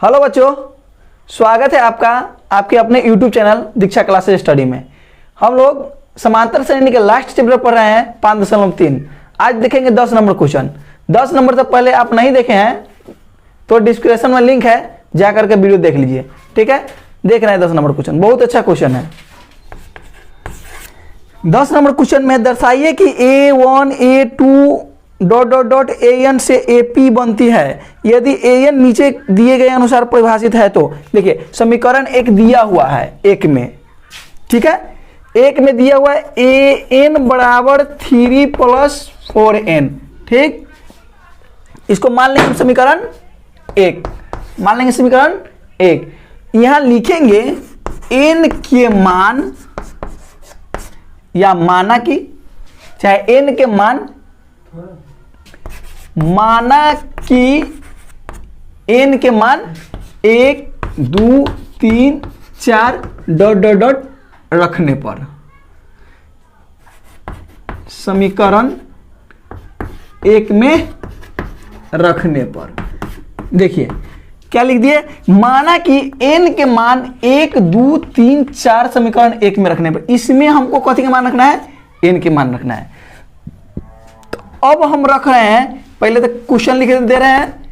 Hello बच्चों, स्वागत है आपका आपके अपने YouTube चैनल दीक्षा क्लासेस स्टडी में। हम लोग समांतर श्रेणी के लास्ट चैप्टर पढ़ रहे हैं 5.3। आज देखेंगे 10 नंबर क्वेश्चन। 10 नंबर तो पहले आप नहीं देखे हैं तो डिस्क्रिप्शन में लिंक है, जा करके वीडियो देख लीजिए। ठीक है, देख रहे हैं 10 नंबर क्वेश्चन, बहुत अच्छा क्वेश्चन है। 10 नंबर क्वेश्चन में दर्शाइए कि A1 A2 ... AN से AP बनती है यदि AN नीचे दिए गए अनुसार परिभाषित है। तो देखिए समीकरण एक दिया हुआ है एक में, ठीक है, एक में दिया हुआ है AN बराबर 3 + 4n। ठीक, इसको मान लेंगे समीकरण एक, मान लेंगे समीकरण एक। यहां लिखेंगे n के मान या माना कि चाहे n के मान, माना कि n के मान 1 2 3 4 ... रखने पर, समीकरण एक में रखने पर देखिए क्या लिख दिए, माना कि n के मान 1 2 3 4 समीकरण एक में रखने पर। इसमें हमको कथी का मान रखना है, n के मान रखना है। तो अब हम रख रहे हैं, पहले तो क्वेश्चन लिख दे रहे हैं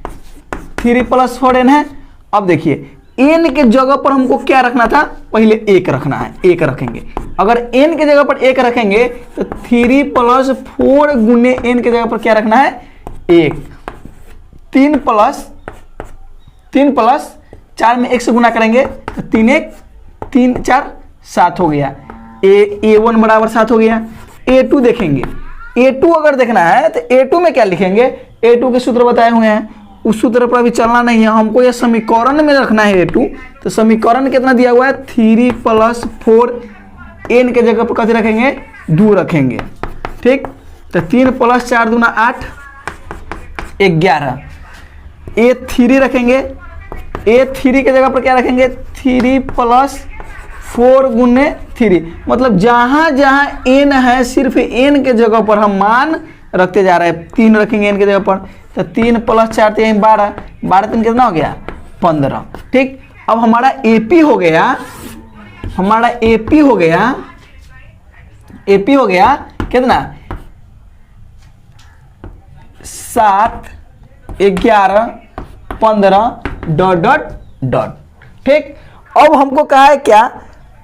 3 + 4n है। अब देखिए n के जगह पर हमको क्या रखना था, पहले 1 रखना है, 1 रखेंगे। अगर n के जगह पर 1 रखेंगे तो 3 + 4 गुने n के जगह पर क्या रखना है, 1। 3 + 4 में 1 से गुना करेंगे तो 3 1 3 4 7 हो गया। A1 बराबर 7 हो गया। A2 देखेंगे, A2 अगर देखना है तो A2 में क्या लिखेंगे, A2 के सूत्र बताए हुए हैं, उस सूत्र पर अभी चलना नहीं है, हमको यह समीकरण में रखना है A2। तो समीकरण कितना दिया हुआ है, 3 + 4 n के जगह पर कैसे रखेंगे, 2 रखेंगे। ठीक, तो 3 + 4 दूना 8 11। A3 रखेंगे, A3 के जगह पर क्या रखेंगे, 3 + 4 गुने 3, मतलब जहां जहां n है सिर्फ n के जगह पर हम मान रखते जा रहे हैं। 3 रखेंगे n के जगह पर, तो 3 + 4 तो 12, 12 3 कितना हो गया, 15। ठीक, अब हमारा AP हो गया, हमारा AP हो गया, AP हो गया कितना, 7 11 15 ... ठीक, अब हमको कहा है क्या,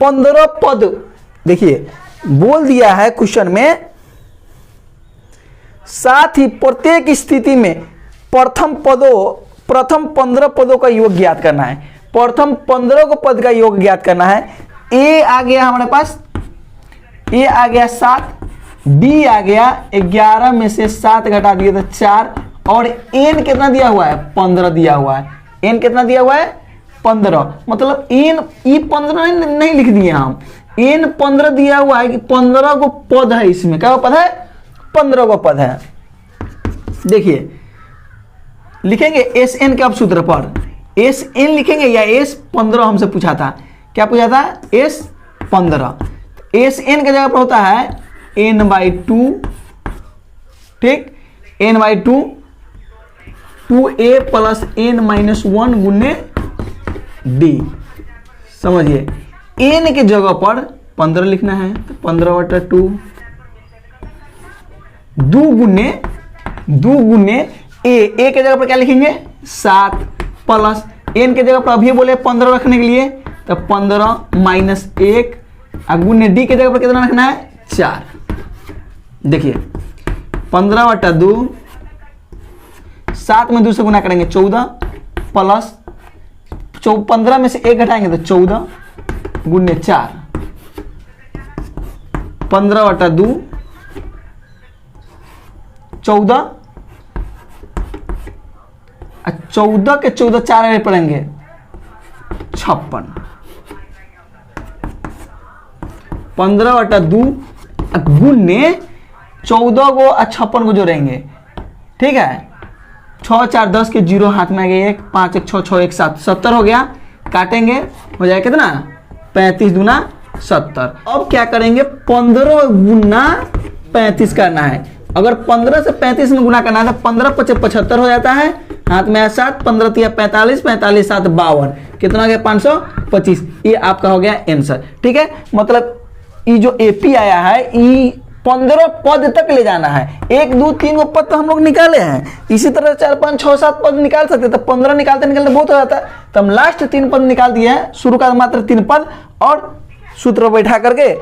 15 पद। देखिए बोल दिया है क्वेश्चन में, साथ ही प्रत्येक स्थिति में प्रथम 15 पदों का योग ज्ञात करना है। प्रथम 15 को पद का योग ज्ञात करना है। A आ गया हमारे पास, A आ गया 7, B आ गया 11 में से 7 घटा दिए तो 4, और n कितना दिया हुआ है, 15 दिया हुआ है। n कितना दिया हुआ है, 15, मतलब n ई 15 नहीं लिख दिए हम, n 15 दिया हुआ है कि 15 को पद है, इसमें क्या पद है, 15 को पद है। देखिए लिखेंगे Sn के अब सूत्र पर, Sn लिखेंगे या S15 हमसे पूछा था, क्या पूछा था, S15। Sn के जगह पर होता है n/2। ठीक, n/2 2a + n-1 गुने d। समझिए n के जगह पर 15 लिखना है, तो 15/2 2 गुने a के जगह पर क्या लिखेंगे, 7 प्लस n के जगह पर अभी बोले 15 रखने के लिए, तो 15 - 1 गुने d के जगह पर कितना रखना है, 4। देखिए 15/2, 7 में 2 से गुना करेंगे 14 प्लस 15 में से 1 घटाएंगे तो 14 गुने 4, 15/2 14, 14 के 14 4 में पढ़ेंगे 56, 15/2 गुने 14 को 56 को जोड़ेंगे। ठीक है, 6 4 10 के 0 हाथ में आ गया, 1 5 1 6 6 1 7 70 हो गया। काटेंगे हो जाएगा कितना, 35 दूना 70। अब क्या करेंगे, 15 गुना 35 करना है। अगर 15 से 35 में गुना करना है तो 15 × 5 = 75 हो जाता है, हाथ में है 7, 15 तिया 45, 45 7 52, कितना हो गया 525। ये आपका हो गया आंसर। ठीक है, मतलब ये जो एपी आया है ये 15 पद तक ले जाना है। 1 2 3 पद तो हम लोग निकाले हैं, इसी तरह 4 5 6 7 पद निकाल सकते, तो 15 निकालते निकालते बहुत हो जाता, तो हम लास्ट 3 पद निकाल दिए हैं। शुरू का मात्र 3 पद और सूत्र बैठा करके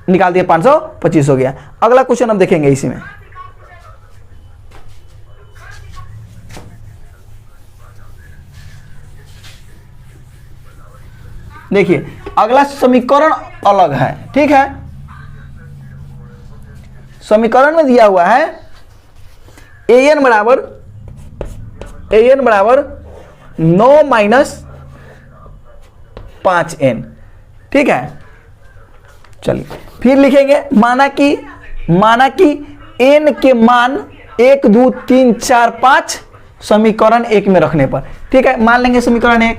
निकाल दिए, 525 हो गया। अगला क्वेश्चन हम देखेंगे इसी में। देखिए अगला समीकरण अलग है। ठीक है, समीकरण में दिया हुआ है an बराबर 9 माइनस 5n। ठीक है, चलिए फिर लिखेंगे, माना कि n के मान 1 2 3 4 5 समीकरण 1 में रखने पर। ठीक है, मान लेंगे समीकरण 1।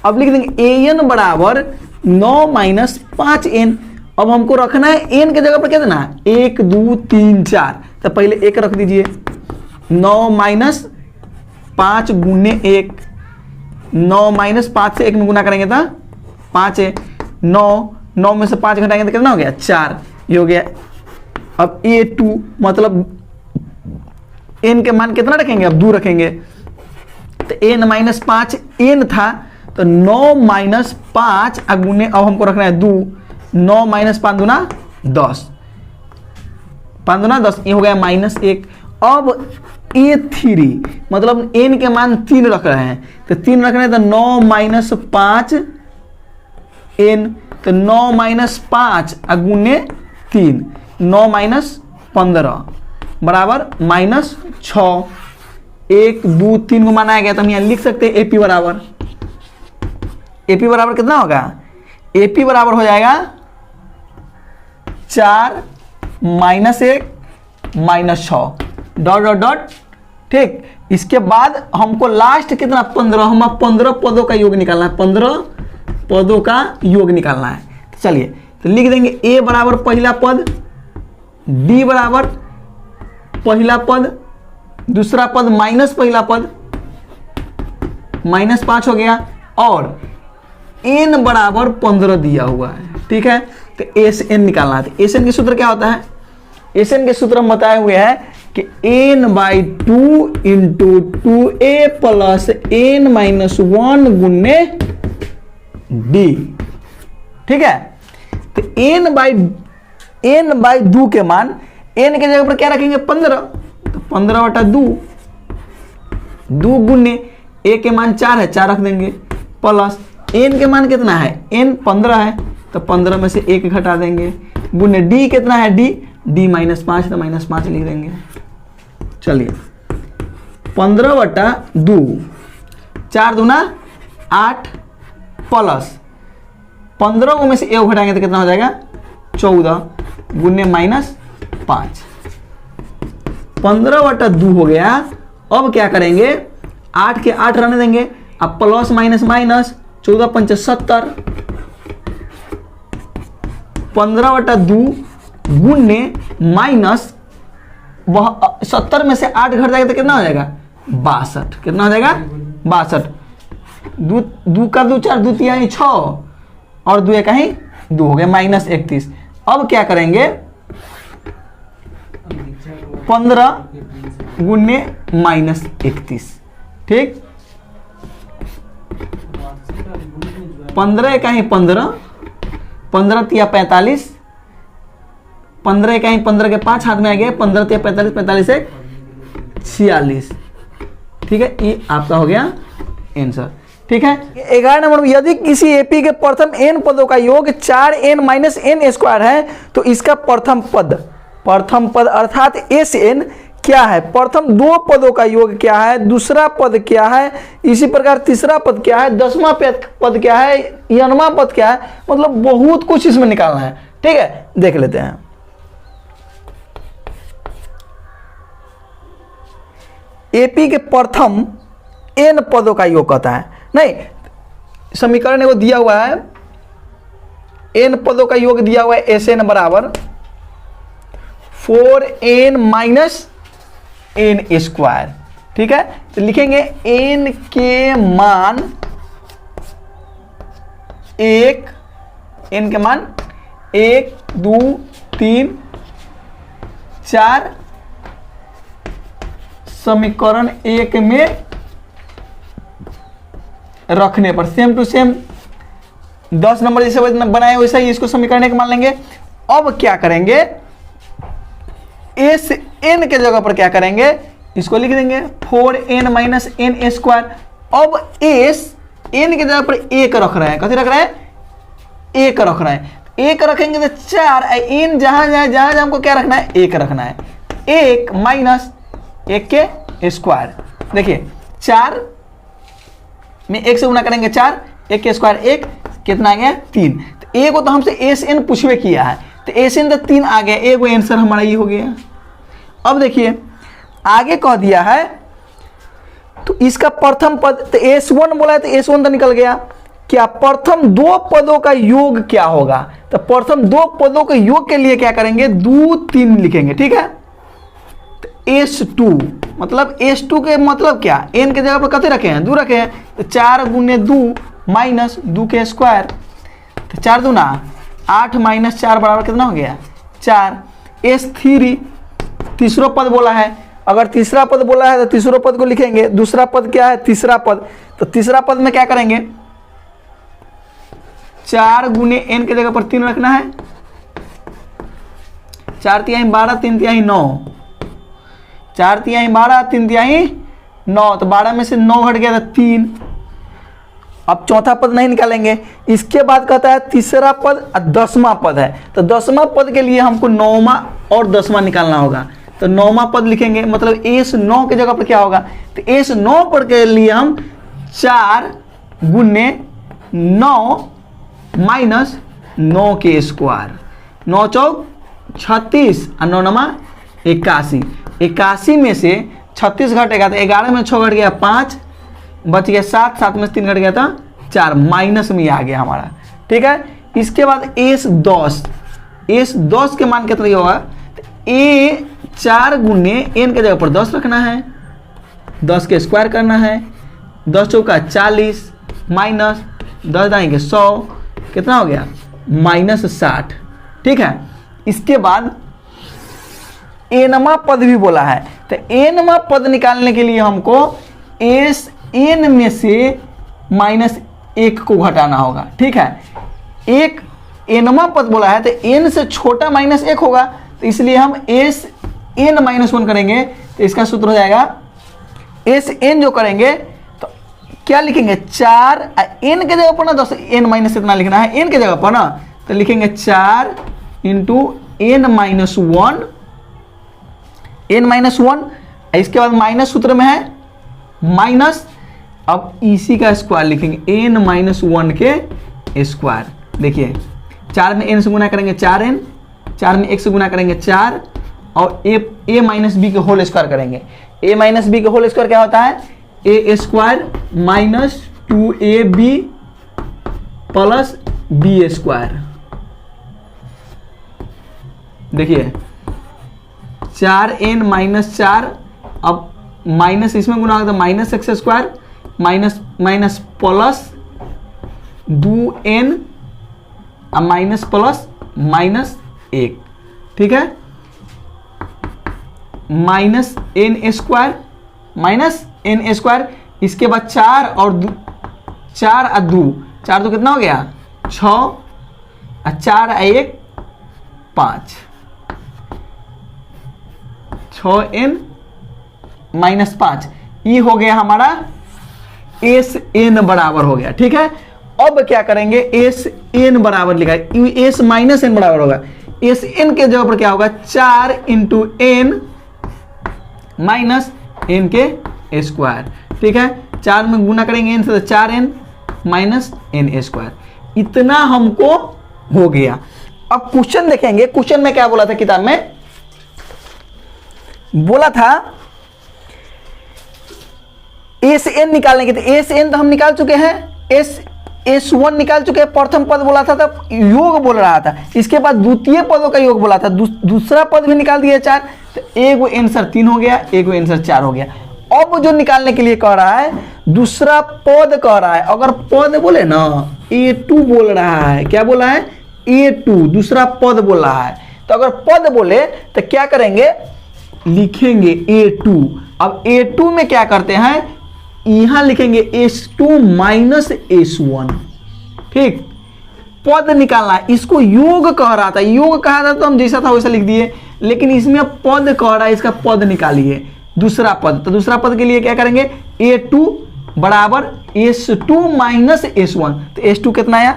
अब लिख देंगे an बराबर 9 माइनस 5n। अब हमको रखना है n के जगह पर क्या देना है, 1 2 3 4, तो पहले 1 रख दीजिए। 9 माइनस 5 गुने 1, 9 माइनस 5 से 1 में गुना करेंगे तो 5 है। 9 में से 5 घटाएंगे तो कितना हो गया 4, ये हो गया। अब a2 मतलब n के मान कितना रखेंगे, अब 2 रखेंगे, तो n माइनस 5 n था, तो 9 माइनस 5 गुने, अब हमको रखना है 2, 9 माइनस 5 दूना 10, 5 दूना 10, ये हो गया -1। अब a3 मतलब n के मान 3 रख रहे हैं, तो 3 रख रहे हैं, तो 9 माइनस 5 n, तो 9 माइनस 5 गुने 3, 9 माइनस 15 बराबर -6। 1 2 3 को माना गया, तो हम यहाँ लिख सकते हैं एपी बराबर कितना होगा, एपी बराबर हो जाएगा 4 minus 1 minus 6 dot dot dot. ठीक, इसके बाद हमको लास्ट कितना 15, हम 15 पदों का योग निकालना है, 15 पदों का योग निकालना है। तो चलिए तो लिख देंगे a बराबर पहला पद, d बराबर पहला पद, दूसरा पद माइनस पहला पद, -5 हो गया, और n बराबर 15 दिया हुआ है। ठीक है, तो Sn निकालना है। तो Sn के सूत्र क्या होता है, Sn के सूत्र हम बताए हुए हैं कि n/2 into 2a plus n-1 गुने d। ठीक है, तो n/2 के मान n के जगह पर क्या रखेंगे 15, तो 15/2, 2 गुने a के मान 4 है, 4 रख देंगे, प्लस n के मान कितना है, n 15 है, तो 15 में से 1 घटा देंगे, गुने d कितना है, d -5, तो -5 लिख देंगे। चलिए 15/2, 4 दूना 8, प्लस 15 में से 1 घटाएंगे तो कितना हो जाएगा 14, गुने -5, 15/2 हो गया। अब क्या करेंगे, 8 के 8 रहने देंगे, अब प्लस माइनस माइनस, 14 पंच 70, 15/2 गुने माइनस 70 में से 8 घट जाएगा तो कितना हो जाएगा 62, कितना हो जाएगा 62, 2 का 2 4, 2 3 6, और 2 का ही 2 हो गया -31। अब क्या करेंगे 15 गुने -31। ठीक, 15 का ही 15, 15 तिया 45, 15 का ही 15 के 5 हाथ में आ गया, 15 तिया 45, 45 से 46। ठीक है, ये आपका हो गया आंसर। ठीक है, 11 नंबर में, यदि किसी एपी के प्रथम n पदों का योग 4n माइनस n स्क्वायर है तो इसका प्रथम पद अर्थात Sn क्या है, प्रथम 2 पदों का योग क्या है, दूसरा पद क्या है, इसी प्रकार तीसरा पद क्या है, 10वां पद क्या है, 9वां पद क्या है, मतलब बहुत कुछ इसमें निकालना है। ठीक है, देख लेते हैं। एपी के प्रथम n पदों का योग कहता है, नहीं समीकरण एगो दिया हुआ है, n पदों का योग दिया हुआ है, Sn बराबर 4n माइनस n स्क्वायर। ठीक है, तो लिखेंगे n के मान n के मान 1 2 3 4 समीकरण 1 में रखने पर सेम टू सेम 10 नंबर जैसे बनाए वैसा ही इसको समीकरण 1 मान लेंगे। अब क्या करेंगे, एस एन के जगह पर क्या करेंगे, इसको लिख देंगे 4n माइनस n स्क्वायर। अब एस एन के जगह पर 1 रख रहे हैं, कथी रख रहे हैं, 1 रख रहे हैं, 1 रखेंगे तो 4 एन जहां हमको क्या रखना है, 1 रखना है, 1 माइनस 1 के स्क्वायर। देखिए 4 में 1 से गुना करेंगे 4, 1 के स्क्वायर 1, कितना आ गया 3। तो ए को तो हमसे एस एन पूछवे किया है, तो एस एन तो 3 आ गया, एक आंसर हमारा ये हो गया। अब देखिए आगे कह दिया है, तो इसका प्रथम पद तो S1 बोला है, तो S1 तो निकल गया। क्या प्रथम 2 पदों का योग क्या होगा, तो प्रथम 2 पदों के योग के लिए क्या करेंगे, 2 3 लिखेंगे, ठीक है। तो S2 मतलब S2 के मतलब क्या, n के जगह पर कते रखे हैं, 2 रखे हैं, तो 4 गुने 2 माइनस 2 के स्क्वायर, तो 4 दूना 8 माइनस 4 बराबर कितना हो गया 4। S3 तीसरा पद बोला है, अगर तीसरा पद बोला है तो तीसरा पद को लिखेंगे, दूसरा पद क्या है तीसरा पद, तो तीसरा पद में क्या करेंगे, 4 गुने n के जगह पर 3 रखना है, 4 तिहाई 12 3 तिहाई 9, 4 तिहाई 12 3 तिहाई 9, तो 12 में से 9 घट गया था 3। अब चौथा पद नहीं निकालेंगे, इसके बाद कहता है तीसरा पद और 10वां पद है, तो 10वां पद के लिए हमको 9वां और 10वां निकालना होगा, तो 9वां पद लिखेंगे, मतलब S9 के जगह पर क्या होगा, तो S9 पद के लिए हम 4 गुने 9 माइनस 9 के स्क्वायर, 9 चौक 36 और 9 नमा 81, 81 में से 36 घटेगा तो 11 में 6 घट गया 5, बच गया 7, 7 में से 3 घट गया था 4, माइनस में आ गया हमारा, ठीक है। इसके बाद S10 के मान कितना होगा, तो ए 4 गुने n के जगह पर 10 रखना है, 10 के स्क्वायर करना है, 10 चौका 40 माइनस 10 दाएंगे 100, कितना हो गया माइनस 60, ठीक है। इसके बाद एनवा पद भी बोला है, तो एनवा पद निकालने के लिए हमको एस एन में से -1 को घटाना होगा, ठीक है। एक एनवा पद बोला है तो एन से छोटा -1 होगा, तो इसलिए हम एस एन -1 करेंगे, तो इसका सूत्र हो जाएगा एस एन जो करेंगे तो क्या लिखेंगे 4 एन के जगह पर ना 10 एन माइनस इतना लिखना है एन के जगह पर ना, तो लिखेंगे 4 इंटू एन -1, इसके बाद माइनस सूत्र में है माइनस, अब इसी का स्क्वायर लिखेंगे n -1 के स्क्वायर। देखिए 4 में n से गुना करेंगे 4n, 4 में 1 से गुना करेंगे 4, और a माइनस बी के होल स्क्वायर करेंगे, a माइनस बी के होल स्क्वायर क्या होता है, a square minus 2ab plus b square. देखिए 4n माइनस 4, अब माइनस इसमें गुना होगा तो minus x square minus minus plus 2n minus plus minus 1, ठीक है, माइनस n स्क्वायर, इसके बाद 4 और 2 4 तो कितना हो गया 6 और 4 1 5, 6n माइनस 5, ये हो गया हमारा एस एन बराबर हो गया, ठीक है। अब क्या करेंगे, एस एन बराबर लिखा है, एस माइनस एन बराबर होगा, एस एन के जगह पर क्या होगा 4 इंटू एन माइनस एन के स्क्वायर, ठीक है। 4 में गुना करेंगे एन से तो 4n माइनस एन स्क्वायर, इतना हमको हो गया। अब क्वेश्चन देखेंगे, क्वेश्चन में क्या बोला था, किताब में बोला था एस एन निकालने के, एस एन तो हम निकाल चुके हैं, S1 निकाल चुके हैं, प्रथम पद बोला था तब योग बोल रहा था, इसके बाद द्वितीय पदों का योग बोला था, दूसरा पद भी निकाल दिया 4, तो एक आंसर 3 हो गया, एक आंसर 4 हो गया। अब जो निकालने के लिए कह रहा है दूसरा पद कह रहा है। अगर पद बोले ना a2 बोल रहा है, क्या बोला है a2 दूसरा पद बोल रहा है। तो अगर पद बोले तो क्या करेंगे, लिखेंगे a2। अब a2 में क्या करते हैं, यहां लिखेंगे s2 माइनस s1। ठीक, पद निकालना है, इसको योग कह रहा था, योग कहा था तो हम जैसा था वैसा लिख दिए, लेकिन इसमें पद कह रहा है, इसका पद निकालिए दूसरा पद। तो दूसरा पद के लिए क्या करेंगे, a2 बराबर s2 माइनस s1। तो s2 कितना आया,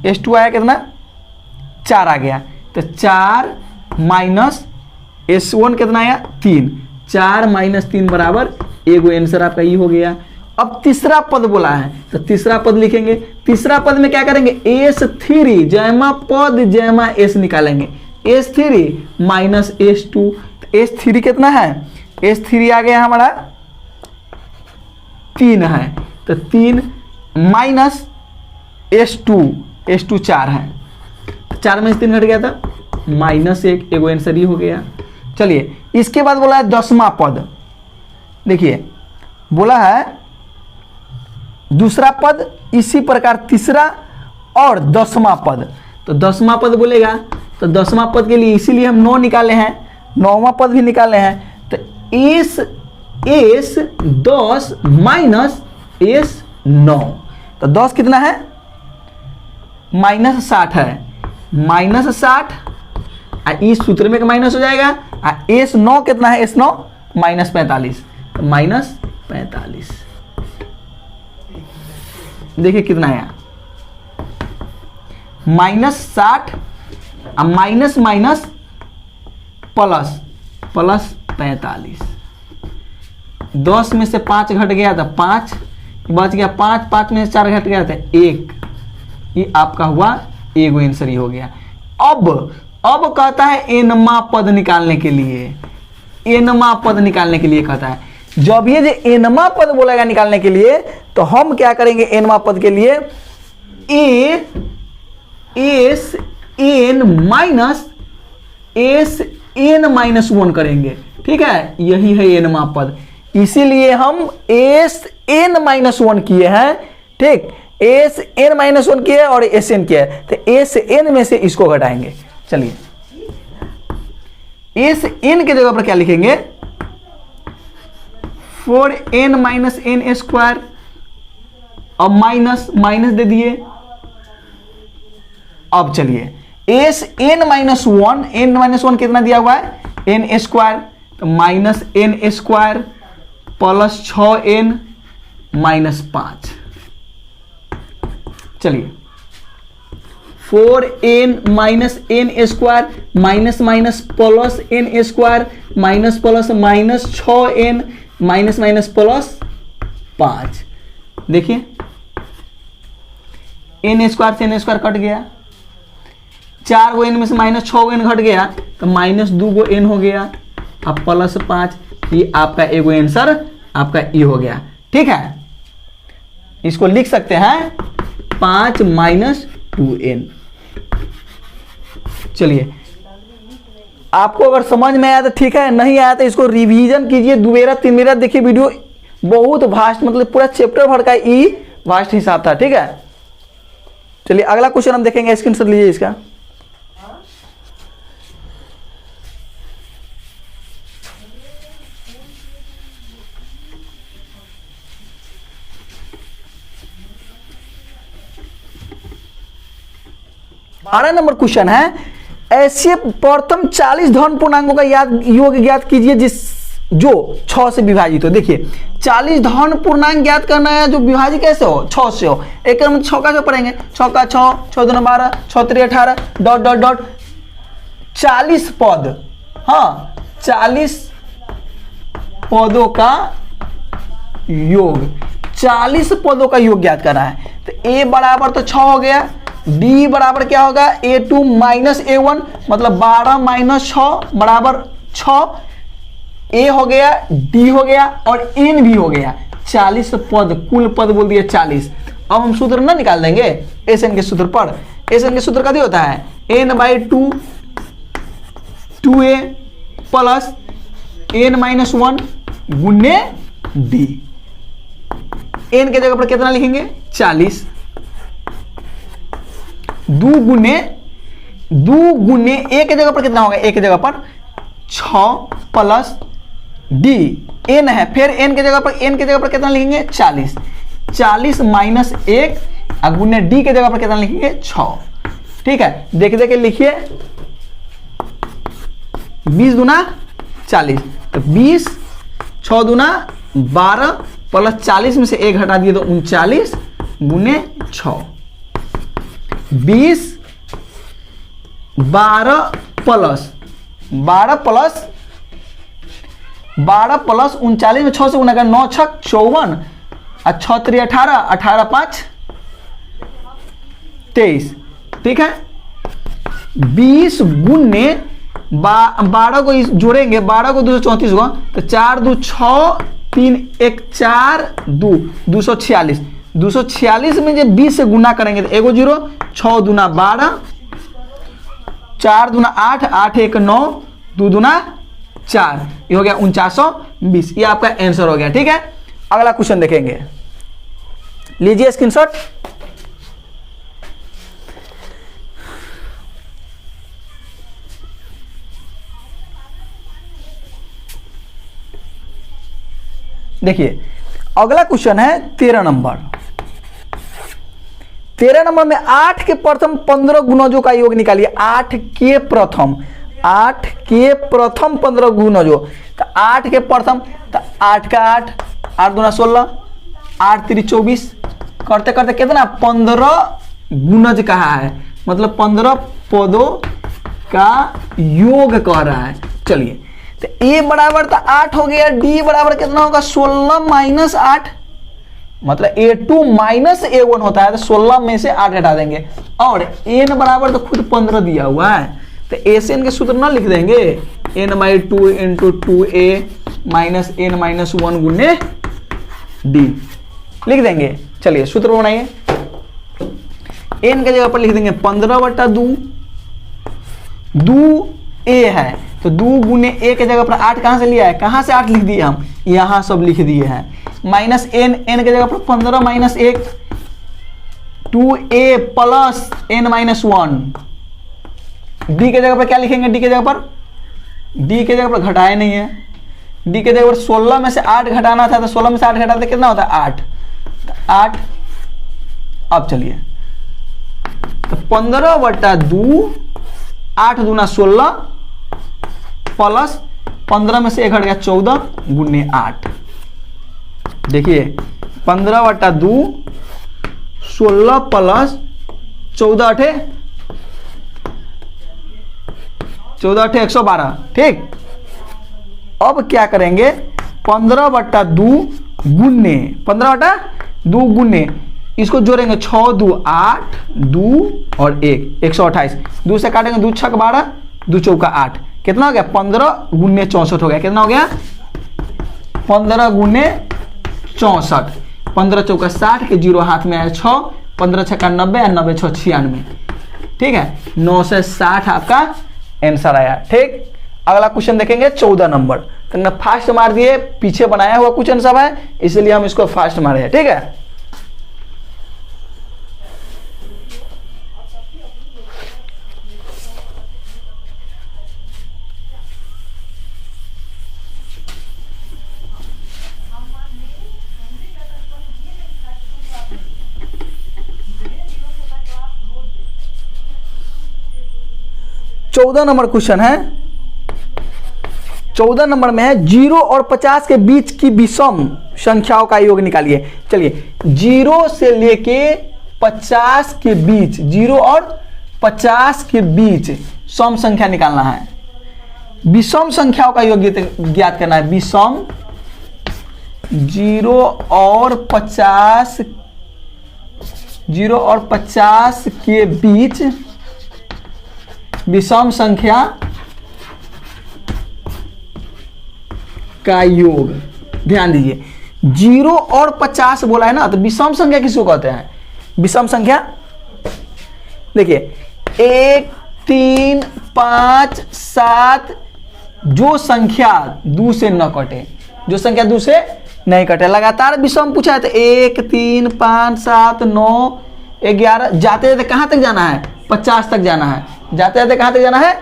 s2 आया कितना 4 आ गया। तो 4 माइनस s1 कितना आया 3, 4 माइनस 3 बराबर एगो आंसर आपका ये हो गया। अब तीसरा पद बोला है तो तीसरा पद लिखेंगे। तीसरा पद में क्या करेंगे, s3 जयमा पद जयमा s निकालेंगे, s3 माइनस s2। तो s3 कितना है, s3 आ गया हमारा 3 है, तो 3 माइनस s2 4 है, 4 में से 3 घट गया था -1, एगो आंसर ही हो गया। चलिए इसके बाद बोला है 10वां पद। देखिए बोला है दूसरा पद इसी प्रकार तीसरा और 10वां पद। तो 10वां पद बोलेगा तो 10वां पद के लिए इसीलिए हम 9 निकाले हैं, 9वां पद भी निकाले हैं। तो s 10 माइनस s 9, तो 10 कितना है -60 है, -60 इस सूत्र में माइनस हो जाएगा। s 9 कितना है, s 9 -45, तो -45। देखिए कितना आया -60 माइनस माइनस प्लस 45। 10 में से 5 घट गया था 5 बच गया, 5 में से 4 घट गया था 1, ये आपका हुआ एगो आंसर ही हो गया। अब कहता है एनमा पद निकालने के लिए, एनमा पद निकालने के लिए कहता है। जब ये जो एनमा पद बोलेगा निकालने के लिए तो हम क्या करेंगे, एनमा पद के लिए s n minus s n minus 1 करेंगे। ठीक है, यही है एनमा पद, इसीलिए हम s n माइनस 1 किए हैं। ठीक, s n माइनस 1 किए और s n किया है, तो s n में से इसको घटाएंगे। चलिए s n के जगह पर क्या लिखेंगे, 4n माइनस n स्क्वायर, अब माइनस दे दिए। अब चलिए s n minus 1, n minus 1 कितना दिया हुआ है n स्क्वायर, तो minus n square plus 6n minus 5। चलिए 4n minus n square minus minus plus n square minus plus minus 6n minus minus plus 5। देखिए n स्क्वायर से n square cut गया, 4 गो n में से माइनस 6 गो n घट गया, तो -2 गो n हो गया, अब प्लस 5, ये आपका एगो आंसर आपका ई हो गया। ठीक है, इसको लिख सकते हैं 5 माइनस 2n। चलिए आपको अगर समझ में आया तो ठीक है, नहीं आया तो इसको रिवीजन कीजिए, 2 बेरा 3 बेरा देखिए वीडियो, बहुत वास्ट, मतलब पूरा चैप्टर भर का ई वास्ट हिसाब था। ठीक है, चलिए अगला क्वेश्चन हम देखेंगे, स्क्रीनशॉट लीजिए इसका। बारह नंबर क्वेश्चन है, ऐसे प्रथम 40 धन पूर्णांकों का योग ज्ञात कीजिए जो 6 से विभाजित हो। देखिए 40 धन पूर्णांक ज्ञात करना है जो विभाजित कैसे हो, 6 से हो। एक क्रम 6 का पढ़ेंगे, 6 का 6, 6 दूना 12, 6 3 18 डॉट डॉट डॉट 40 पद, हाँ 40 पदों का योग, 40 पदों का योग ज्ञात करना है। तो a बराबर तो 6 हो गया, d बराबर क्या होगा a2 माइनस a1, मतलब 12 माइनस 6 बराबर 6, a हो गया, d हो गया और n भी हो गया। 40 पद, कुल पद बोल दिए 40। अब हम सूत्र ना निकाल देंगे एस एन के सूत्र पर। एस एन के सूत्र कभी होता है n/2 2a प्लस n-1 गुने डी। एन के जगह पर कितना लिखेंगे 40। दो गुने ए के जगह पर कितना होगा, ए के जगह पर 6 प्लस डी एन है, फिर एन के जगह पर कितना लिखेंगे 40। 40 माइनस 1 और गुने डी के जगह पर कितना लिखेंगे 6। ठीक है, देख देख के लिखिए 20 दूना 40, तो 20 6 दूना 12 प्लस 40 में से 1 हटा दिए तो 39 गुने 6। 20 12 प्लस 39 में 6 से गुना कर 9 छक 54 और 6 3 18 18 5 23। ठीक है, 20 गुने 12 को जोड़ेंगे, 12 को 234 को, तो 4 2 6 3 1 4 2 246। 246 में जब 20 से गुना करेंगे तो एगो 0, 6 दूना 12, 4 दूना 8 8 1 9 2 दूना 4, ये हो गया 4920। ये आपका आंसर हो गया। ठीक है, अगला क्वेश्चन देखेंगे, लीजिए स्क्रीनशॉट। देखिए अगला क्वेश्चन है 13 नंबर। 13 नंबर में 8 के प्रथम 15 गुणजों का योग निकालिए। 8 के प्रथम 15 गुणजों, तो 8 के प्रथम, तो 8 का 8 8 दूना 16 8 3 24 करते करते कितना 15 गुणज कहा है, मतलब 15 पदों का योग कह रहा है। चलिए, तो ए बराबर तो 8 हो गया, डी बराबर कितना होगा 16 माइनस 8, मतलब a2 माइनस a1 होता है, तो 16 में से 8 हटा देंगे, और n बराबर तो खुद 15 दिया हुआ है, तो a से n के सूत्र ना लिख देंगे, n/2 into 2a minus n minus 1 गुने d लिख देंगे। चलिए सूत्र बनाइए, n के जगह पर लिख देंगे 15/2, 2a है तो 2 गुने a के जगह पर 8 कहां से लिया है, कहां से 8 लिख दिए हम, यहां सब लिख दिए हैं, माइनस n के जगह पर 15 minus 1 2a plus n minus 1। d के जगह पर क्या लिखेंगे, d के जगह पर घटाए नहीं है, d के जगह पर 16 में से 8 घटाना था, तो 16 में से 8 घटाते कितना होता है 8, तो 8। अब चलिए, तो 15/2 8 दूना 16 प्लस 15 में से 1 हट गया 14 गुने 8। देखिए 15/2 16 प्लस 14 अठे 112। ठीक, अब क्या करेंगे 15/2 गुने 15/2 गुने, इसको जोड़ेंगे 6 2 8 2 और 1 128, 2 से काटेंगे 2 6 12 2 चौका 8, कितना हो गया 15 गुने 64 हो गया, कितना हो गया 15 गुने 64, 15 चौका 60 के 0 हाथ में आया 6, 15 छक्का 90 और 90 6 96। ठीक है, 9 से 60 आपका आंसर आया। ठीक, अगला क्वेश्चन देखेंगे 14 नंबर, तो फास्ट मार दिए, पीछे बनाया हुआ क्वेश्चन सब है, इसलिए हम इसको फास्ट मारे हैं। ठीक है, चौदह नंबर क्वेश्चन है। 14 नंबर में है 0 और 50 के बीच की विषम संख्याओं का योग निकालिए। चलिए 0 से लेके 50 के बीच, 0 और 50 के बीच सम संख्या निकालना है, विषम संख्याओं का योग ज्ञात करना है। विषम 0 और 50 के बीच विषम संख्या का योग। ध्यान दीजिए 0 और 50 बोला है ना, तो विषम संख्या किसको कहते हैं, विषम संख्या देखिए 1 3 5 7, जो संख्या 2 से न कटे, जो संख्या 2 से नहीं कटे। लगातार विषम पूछा है तो 1 3 5 7 9 11, जाते जाते कहाँ तक जाना है? 50 तक जाना है। जाते जाते कहाँ तक जाना है?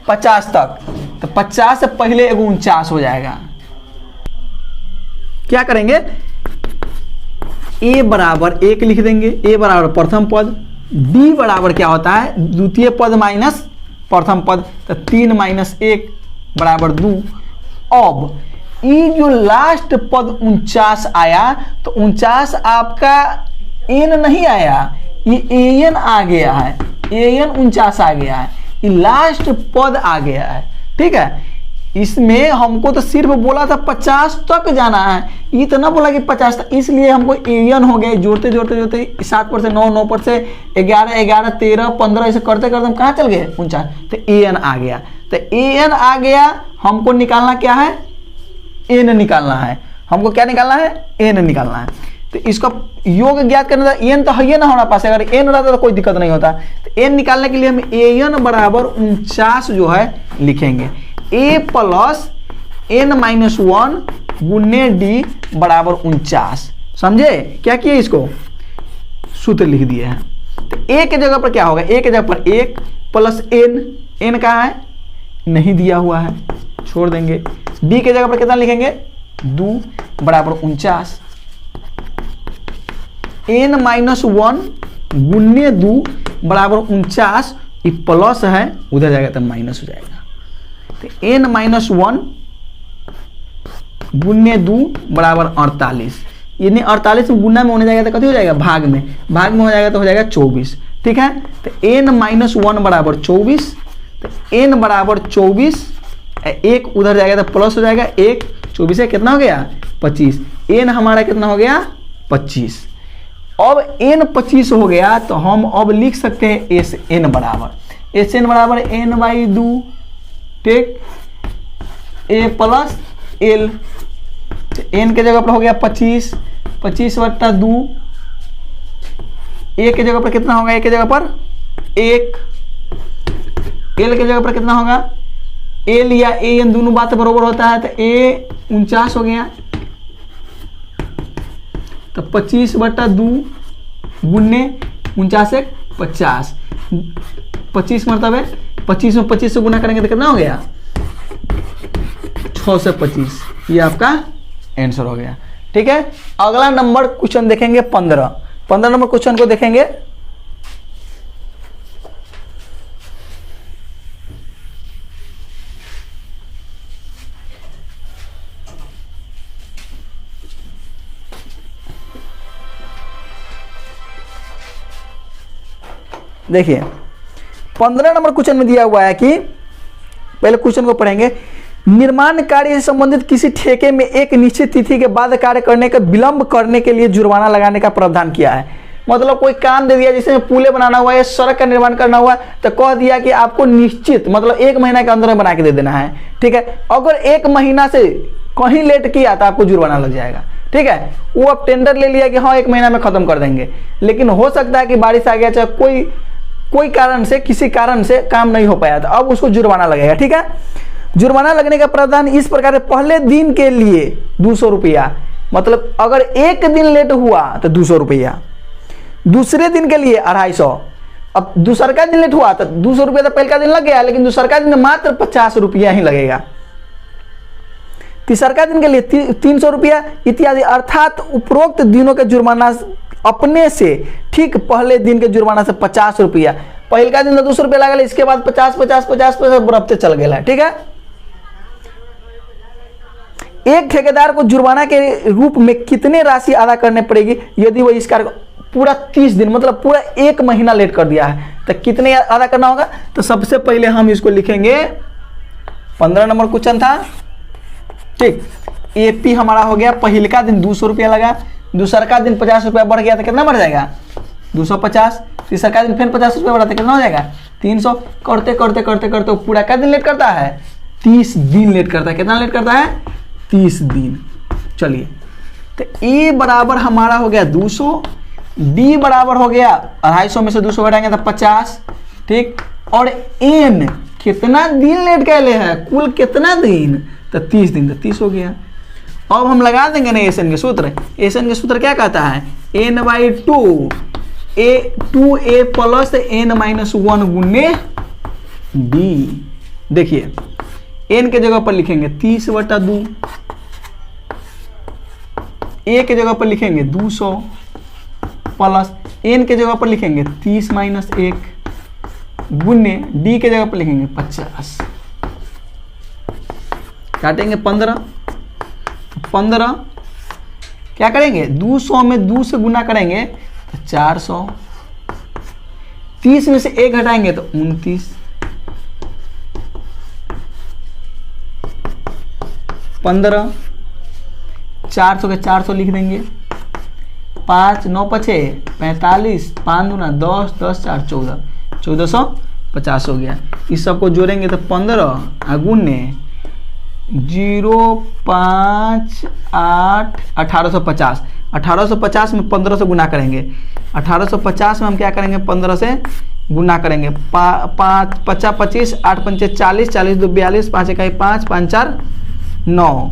50 तक। तो 50 से पहले 49 हो जाएगा। क्या करेंगे? a बराबर 1 लिख देंगे, a बराबर प्रथम पद, b बराबर क्या होता है? द्वितीय पद माइनस प्रथम पद, तो 3 - 1 बराबर 2। अब ये जो लास्ट पद 49 आया, तो 49 आपका n नहीं आया, ये an आ गया है, an 49 आ गया है, ये लास्ट पद आ गया है। ठीक है, इसमें हमको तो सिर्फ बोला था 50 तक जाना है, ये तो ना बोला कि 50 तक, इसलिए हमको an हो गए। जोड़ते जोड़ते जोड़ते 7 पर से 9, 9 पर से 11, 11 13 15 ऐसे करते करते हम कहाँ चल गए? 49। तो an आ गया। तो an आ गया, हमको निकालना क्या है? n निकालना है। हमको क्या निकालना है? n निकालना है। तो इसका योग ज्ञात करने का n तो है ही ना हमारे पास, अगर n रहता तो कोई दिक्कत नहीं होता। तो n निकालने के लिए हम an बराबर 49 जो है लिखेंगे, a प्लस n - 1 गुने d बराबर 49। समझे? क्या किए? इसको सूत्र लिख दिए हैं। तो a के जगह पर क्या होगा? a के जगह पर 1 प्लस n कहाँ है? नहीं दिया हुआ है, छोड़ देंगे। b के जगह पर कितना लिखेंगे? 2 बराबर 49। n - 1 गुने 2 बराबर 49, ये प्लस है, उधर जाएगा तो माइनस हो जाएगा। तो n - 1 गुने 2 बराबर 48, यानी 48 में गुना में होने जाएगा तो कथी हो जाएगा? भाग में। भाग में हो जाएगा तो हो जाएगा 24। ठीक है, तो n - 1 बराबर 24, तो n बराबर 24, 1 उधर जाएगा तो प्लस हो जाएगा 1, 24 है कितना हो गया? 25। n हमारा कितना हो गया? 25। अब n 25 हो गया तो हम अब लिख सकते हैं Sn बराबर n/2, ठीक, a प्लस l। n के जगह पर हो गया 25, 25/2, a के जगह पर कितना होगा? a के जगह पर 1, l के जगह पर कितना होगा? l या an दोनों बात बराबर होता है, तो a 49 हो गया, तो 25/2 गुने 49 1 50, 25 मतलब 25 में 25 से गुना करेंगे तो कितना हो गया? 6 से 25। ये आपका आंसर हो गया। ठीक है, अगला नंबर क्वेश्चन देखेंगे 15 नंबर क्वेश्चन को देखेंगे। देखिए 15 नंबर क्वेश्चन में दिया हुआ है कि, पहले क्वेश्चन को पढ़ेंगे। निर्माण कार्य से संबंधित किसी ठेके में एक निश्चित तिथि के बाद कार्य करने का विलंब करने के लिए जुर्माना लगाने का प्रावधान किया है। मतलब कोई काम दे दिया, जैसे पुले बनाना हुआ है, सड़क का निर्माण करना हुआ, तो कह दिया कि आपको निश्चित मतलब 1 महीना के अंदर बना के दे देना है। ठीक है, अगर 1 महीना से कहीं लेट किया तो आपको जुर्माना लग जाएगा। ठीक है, वो अब टेंडर ले लिया कि हाँ 1 महीना में खत्म कर देंगे, लेकिन हो सकता है कि बारिश आ गया, चाहे कोई कारण से, किसी कारण से काम नहीं हो पाया, तो अब उसको जुर्माना लगेगा। ठीक है, जुर्माना लगने का प्रावधान इस प्रकार है। पहले दिन के लिए 200 रुपया, मतलब अगर 1 दिन लेट हुआ तो 200 रुपया, दूसरे दिन के लिए 250। अब दूसरा का दिन लेट हुआ तो 200 रुपया तो पहले का दिन लग गया, लेकिन दूसरा का दिन मात्र 50 रुपया ही लगेगा। तीसरा का दिन के लिए 300 रुपया इत्यादि। अर्थात उपरोक्त दिनों के जुर्माना अपने से ठीक पहले दिन के जुर्माना से 50 रुपया, पहले का दिन तो 200 रुपया लगेगा, इसके बाद 50 50 50 बढ़ते चल गया। ठीक है, एक ठेकेदार को जुर्माना के रूप में कितने राशि अदा करने पड़ेगी यदि वो इस कार्य पूरा 30 दिन मतलब पूरा 1 महीना लेट कर दिया है, तो कितने अदा करना होगा? तो सबसे पहले हम इसको लिखेंगे, 15 नंबर क्वेश्चन था। ठीक, एपी हमारा हो गया, पहले का दिन 200 रुपया लगा, दूसरा का दिन 50 रुपया बढ़ गया तो कितना बढ़ जाएगा? 250। तीसरा का दिन फिर 50 रुपया बढ़ा तो कितना हो जाएगा? 300। करते करते करते करते पूरा का दिन लेट करता है, 30 दिन लेट करता है। कितना लेट करता है? 30 दिन। चलिए, तो ए बराबर हमारा हो गया 200, डी बराबर हो गया 250 में से 200 घटाएंगे तो 50। ठीक, और एन कितना दिन लेट कैले है, कुल कितना दिन? तो 30 दिन, तो 30 हो गया। अब हम लगा देंगे ना एसन के सूत्र। एसन के सूत्र क्या कहता है, n/2 2a प्लस n-1 गुने b। देखिए n के जगह पर लिखेंगे 30/2, a के जगह पर लिखेंगे 200 प्लस n के जगह पर लिखेंगे 30 - 1 गुने d के जगह पर लिखेंगे 50। काटेंगे 15 क्या करेंगे 200 में 2 से गुना करेंगे तो 400, 30 में से 1 घटाएंगे तो 29, 15 400 के 400 लिख देंगे, 5 9 पचे 45, 5 दूना 10 10 4 14, 1450 हो गया। इस सबको जोड़ेंगे तो 15 गुने 058 1850, 1850 में 15 से गुना करेंगे, 1850 में हम क्या करेंगे 15 से गुना करेंगे, 5 50 25 8 पंचे 40 40 2 42 5 इकाई 5 5 4 9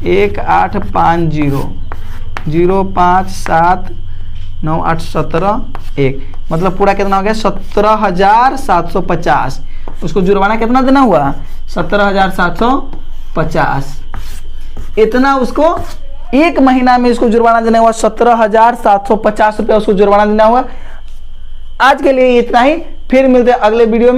1 8 5 0 0 5 7 9 8 17 1, मतलब पूरा कितना हो गया 17,750। उसको जुर्माना कितना देना हुआ 17,750। इतना उसको एक महीना में इसको जुर्माना देना हुआ 17,750 रुपया उसको जुर्माना देना हुआ। आज के लिए इतना ही, फिर मिलते हैं अगले वीडियो में।